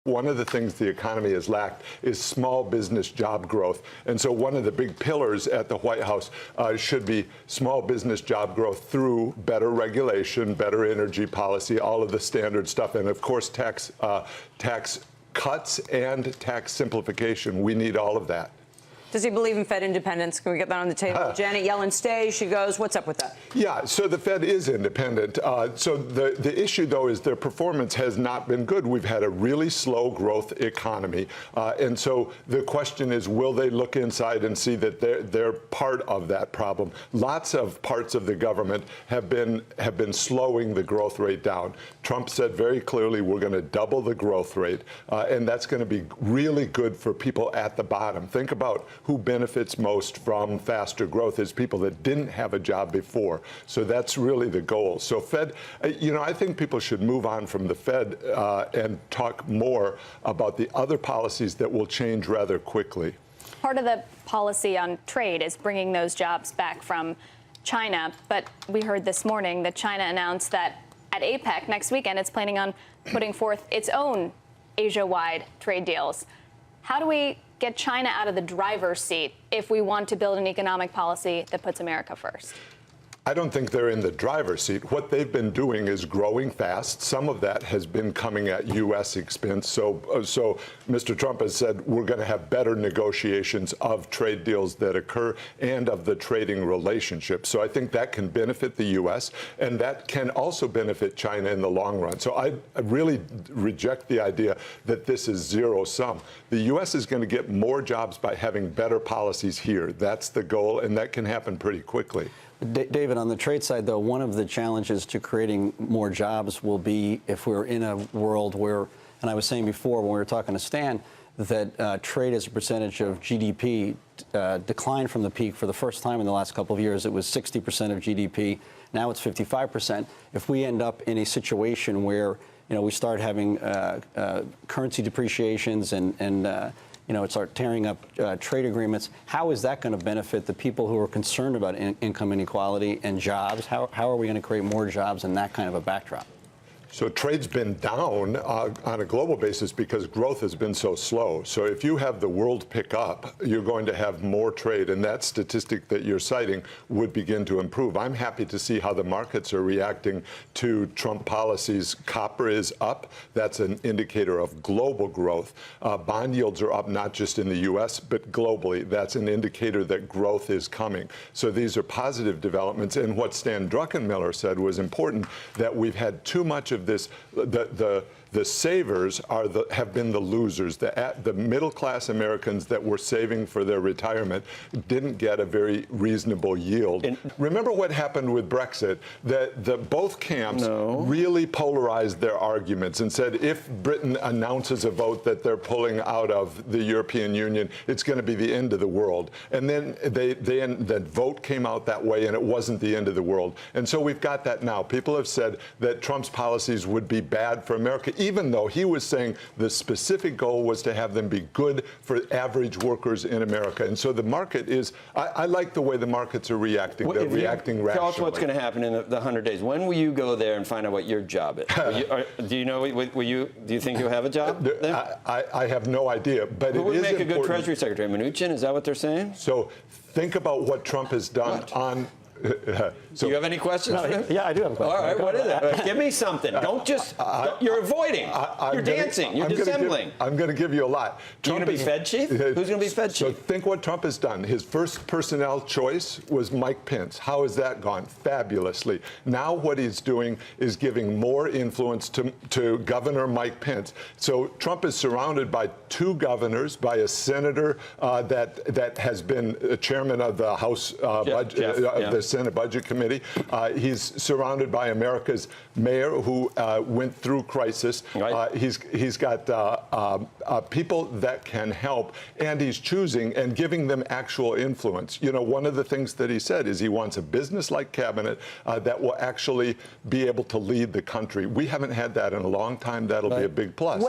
One of the things the economy has lacked is small business job growth. And so one of the big pillars at the White House should be small business job growth through better regulation, better energy policy, all of the standard stuff, and of course tax cuts and tax simplification. We need all of that. Does he believe in Fed independence? Can we get that on the table? Janet Yellen stays, she goes. What's up with that? Yeah, so the Fed is independent. So the issue, though, is their performance has not been good. We've had a really slow growth economy. And so the question is, will they look inside and see that they're part of that problem? Lots of parts of the government have been slowing the growth rate down. Trump said very clearly, we're going to double the growth rate. And that's going to be really good for people at the bottom. Think about who benefits most from faster growth is people that didn't have a job before. So that's really the goal. So Fed, I think people should move on from the Fed and talk more about the other policies that will change rather quickly. Part of the policy on trade is bringing those jobs back from China. But we heard this morning that China announced that at APEC next weekend, it's planning on putting forth its own Asia-wide trade deals. How do we get China out of the driver's seat if we want to build an economic policy that puts America first? I don't think they're in the driver's seat. What they've been doing is growing fast. Some of that has been coming at U.S. expense. So Mr. Trump has said we're going to have better negotiations of trade deals that occur and of the trading relationship. So I think that can benefit the U.S. and that can also benefit China in the long run. So I really reject the idea that this is zero sum. The U.S. is going to get more jobs by having better policies here. That's the goal, and that can happen pretty quickly. David, on the trade side, though, one of the challenges to creating more jobs will be if we're in a world where, and I was saying before when we were talking to Stan, that trade as a percentage of GDP declined from the peak for the first time in the last couple of years. It was 60% of GDP. Now it's 55%. If we end up in a situation where, we start having currency depreciations and start tearing up trade agreements, how is that going to benefit the people who are concerned about income inequality and jobs? How are we going to create more jobs in that kind of a backdrop? So trade's been down on a global basis because growth has been so slow. So if you have the world pick up, you're going to have more trade, and that statistic that you're citing would begin to improve. I'm happy to see how the markets are reacting to Trump policies. Copper is up. That's an indicator of global growth. Bond yields are up not just in the U.S., but globally. That's an indicator that growth is coming. So these are positive developments. And what Stan Druckenmiller said was important, that we've had too much of this, the savers have been the losers. The middle-class Americans that were saving for their retirement didn't get a very reasonable yield. Remember what happened with Brexit? Both camps really polarized their arguments and said if Britain announces a vote that they're pulling out of the European Union, it's going to be the end of the world. And then the vote came out that way, and it wasn't the end of the world. And so we've got that now. People have said that Trump's policies would be bad for America, even though he was saying the specific goal was to have them be good for average workers in America. And so the market is, I like the way the markets are reacting. They're reacting rationally. Tell us what's going to happen in the 100 days. When will you go there and find out what your job is? Do you think you'll have a job? I have no idea, but Who it would is make a important. good Treasury Secretary? Mnuchin? Is that what they're saying? So think about what Trump has done on. Do you have any questions? No, yeah, I do have a question. All right, what is it? Give me something. Don't just, you're avoiding. You're dancing. You're dissembling. I'm going to give you a lot. You're going to be Fed chief? Who's going to be Fed chief? So think what Trump has done. His first personnel choice was Mike Pence. How has that gone? Fabulously. Now what he's doing is giving more influence to Governor Mike Pence. So Trump is surrounded by two governors, by a senator that has been chairman of the House the Senate Budget Committee. He's surrounded by America's mayor who went through crisis. Right. He's got people that can help, and he's choosing and giving them actual influence. One of the things that he said is he wants a business-like cabinet that will actually be able to lead the country. We haven't had that in a long time. That'll be a big plus.